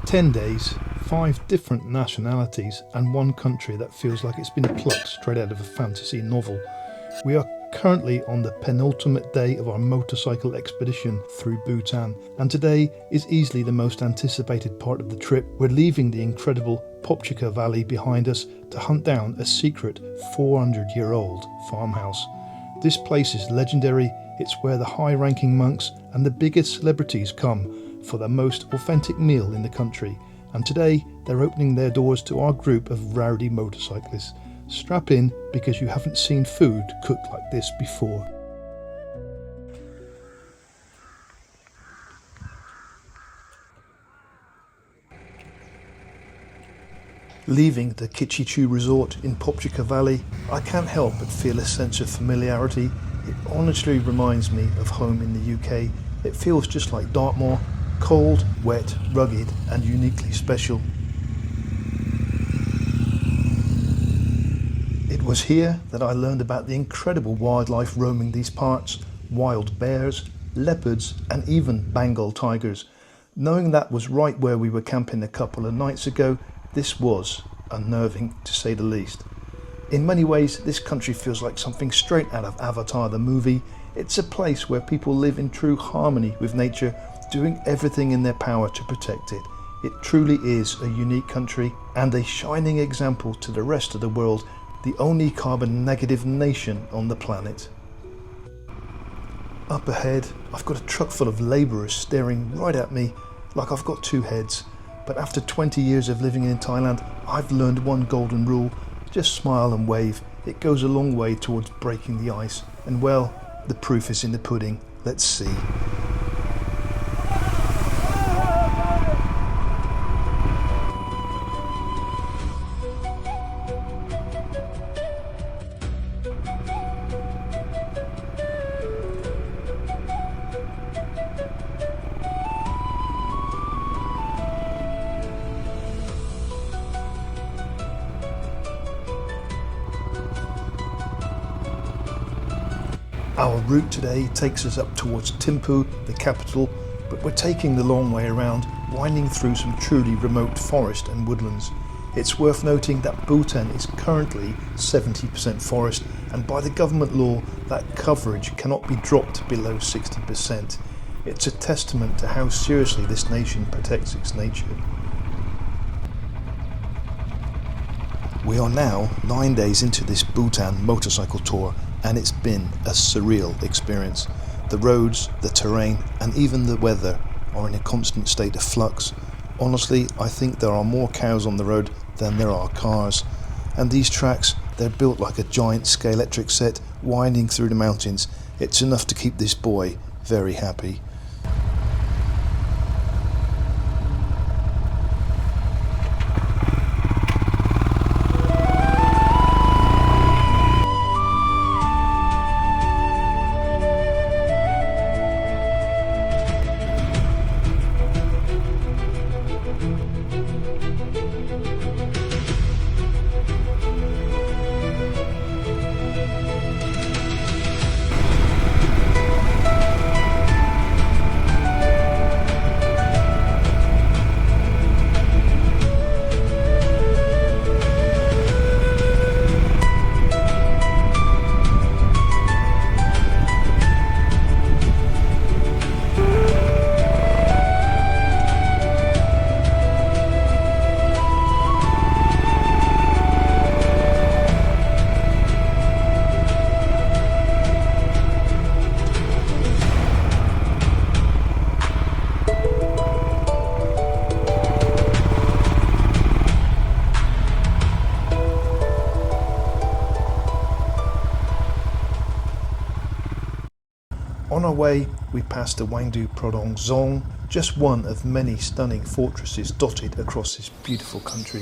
10 days, 5 different nationalities, and one country that feels like it's been plucked straight out of a fantasy novel. We are currently on the penultimate day of our motorcycle expedition through Bhutan, and today is easily the most anticipated part of the trip. We're leaving the incredible Phobjikha Valley behind us to hunt down a secret 400-year-old farmhouse. This place is legendary. It's where the high-ranking monks and the biggest celebrities come for the most authentic meal in the country, and today they're opening their doors to our group of rowdy motorcyclists. Strap in, because you haven't seen food cooked like this before. Leaving the Kichichu resort in Phobjikha Valley, I can't help but feel a sense of familiarity. It honestly reminds me of home in the UK. It feels just like Dartmoor, cold, wet, rugged and uniquely special. It was here that I learned about the incredible wildlife roaming these parts: wild bears, leopards and even Bengal tigers. Knowing that was right where we were camping a couple of nights ago, this was unnerving to say the least. In many ways, this country feels like something straight out of Avatar the movie. It's a place where people live in true harmony with nature, doing everything in their power to protect it. It truly is a unique country and a shining example to the rest of the world, the only carbon negative nation on the planet. Up ahead, I've got a truck full of labourers staring right at me like I've got two heads. But after 20 years of living in Thailand, I've learned one golden rule: just smile and wave. It goes a long way towards breaking the ice. And well, the proof is in the pudding. Let's see. Our route today takes us up towards Thimphu, the capital, but we're taking the long way around, winding through some truly remote forest and woodlands. It's worth noting that Bhutan is currently 70% forest, and by the government law, that coverage cannot be dropped below 60%. It's a testament to how seriously this nation protects its nature. We are now 9 days into this Bhutan motorcycle tour, and it's been a surreal experience. The roads, the terrain and even the weather are in a constant state of flux. Honestly, I think there are more cows on the road than there are cars. And these tracks, they're built like a giant scalextric set winding through the mountains. It's enough to keep this boy very happy. On our way, we passed the Wangdue Phodrang Dzong, just one of many stunning fortresses dotted across this beautiful country.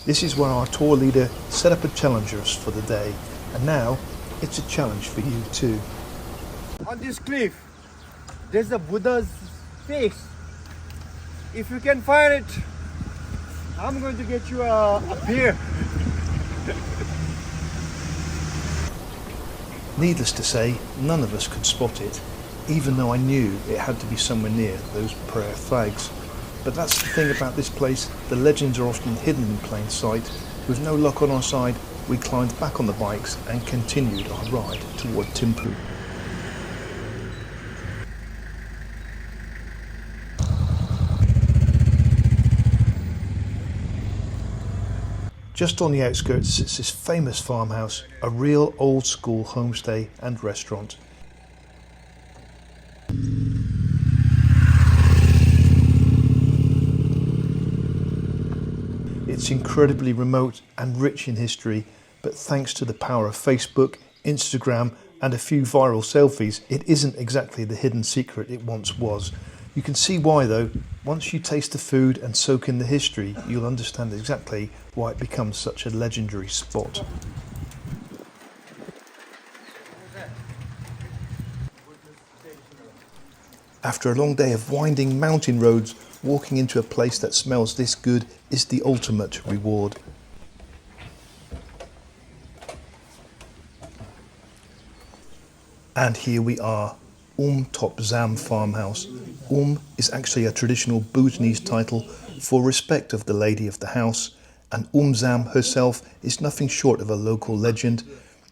This is where our tour leader set up a challenge for us for the day, and now it's a challenge for you too. On this cliff, there's a Buddha's face. If you can find it, I'm going to get you a beer. Needless to say, none of us could spot it, even though I knew it had to be somewhere near those prayer flags. But that's the thing about this place, the legends are often hidden in plain sight. With no luck on our side, we climbed back on the bikes and continued our ride toward Thimphu. Just on the outskirts sits this famous farmhouse, a real old school homestay and restaurant. It's incredibly remote and rich in history, but thanks to the power of Facebook, Instagram and a few viral selfies, it isn't exactly the hidden secret it once was. You can see why though. Once you taste the food and soak in the history, you'll understand exactly why it becomes such a legendary spot. After a long day of winding mountain roads, walking into a place that smells this good is the ultimate reward. And here we are, Toep farmhouse. Is actually a traditional Bhutanese title for respect of the lady of the house, and Zam herself is nothing short of a local legend.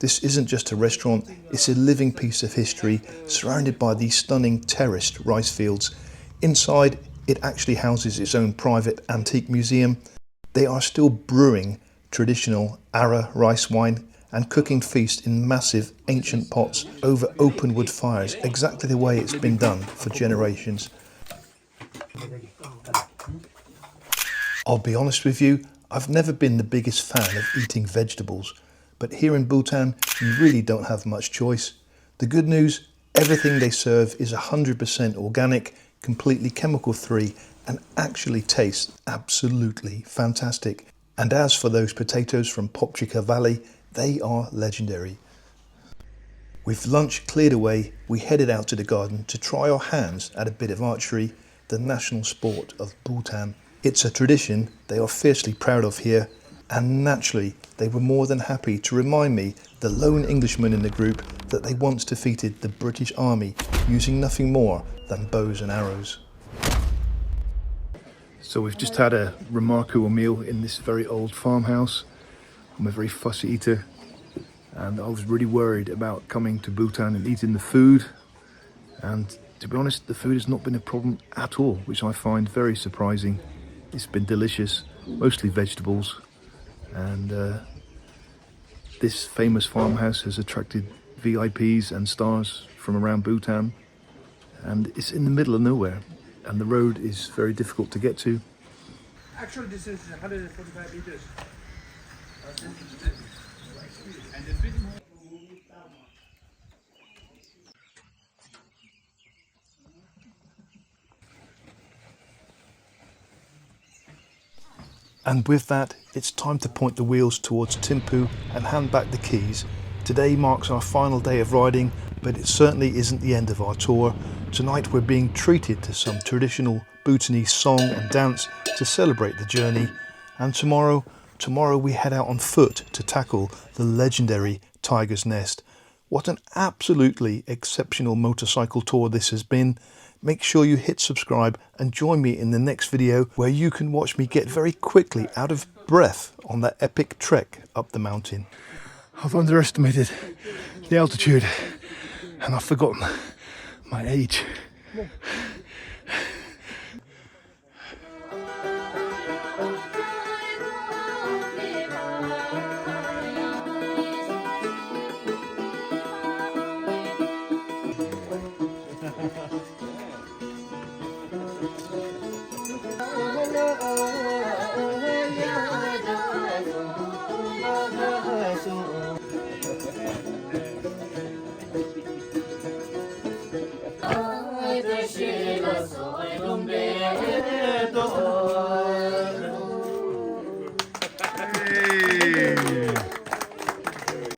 This isn't just a restaurant, it's a living piece of history surrounded by these stunning terraced rice fields. Inside, it actually houses its own private antique museum. They are still brewing traditional Ara rice wine and cooking feast in massive ancient pots over open wood fires, exactly the way it's been done for generations. I'll be honest with you, I've never been the biggest fan of eating vegetables, but here in Bhutan you really don't have much choice. The good news, everything they serve is 100% organic, completely chemical free and actually tastes absolutely fantastic. And as for those potatoes from Phobjikha Valley, they are legendary. With lunch cleared away, we headed out to the garden to try our hands at a bit of archery, the national sport of Bhutan. It's a tradition they are fiercely proud of here, and naturally they were more than happy to remind me, the lone Englishman in the group, that they once defeated the British Army using nothing more than bows and arrows. So we've just had a remarkable meal in this very old farmhouse. I'm a very fussy eater and I was really worried about coming to Bhutan and eating the food, and to be honest the food has not been a problem at all, which I find very surprising. It's been delicious, mostly vegetables, and this famous farmhouse has attracted VIPs and stars from around Bhutan, and it's in the middle of nowhere and the road is very difficult to get to. Actual distance is 145 meters. And with that, it's time to point the wheels towards Thimphu and hand back the keys. Today marks our final day of riding, but it certainly isn't the end of our tour. Tonight we're being treated to some traditional Bhutanese song and dance to celebrate the journey. And tomorrow we head out on foot to tackle the legendary Tiger's Nest. What an absolutely exceptional motorcycle tour this has been. Make sure you hit subscribe and join me in the next video where you can watch me get very quickly out of breath on that epic trek up the mountain. I've underestimated the altitude and I've forgotten my age. Shila soy lumbe to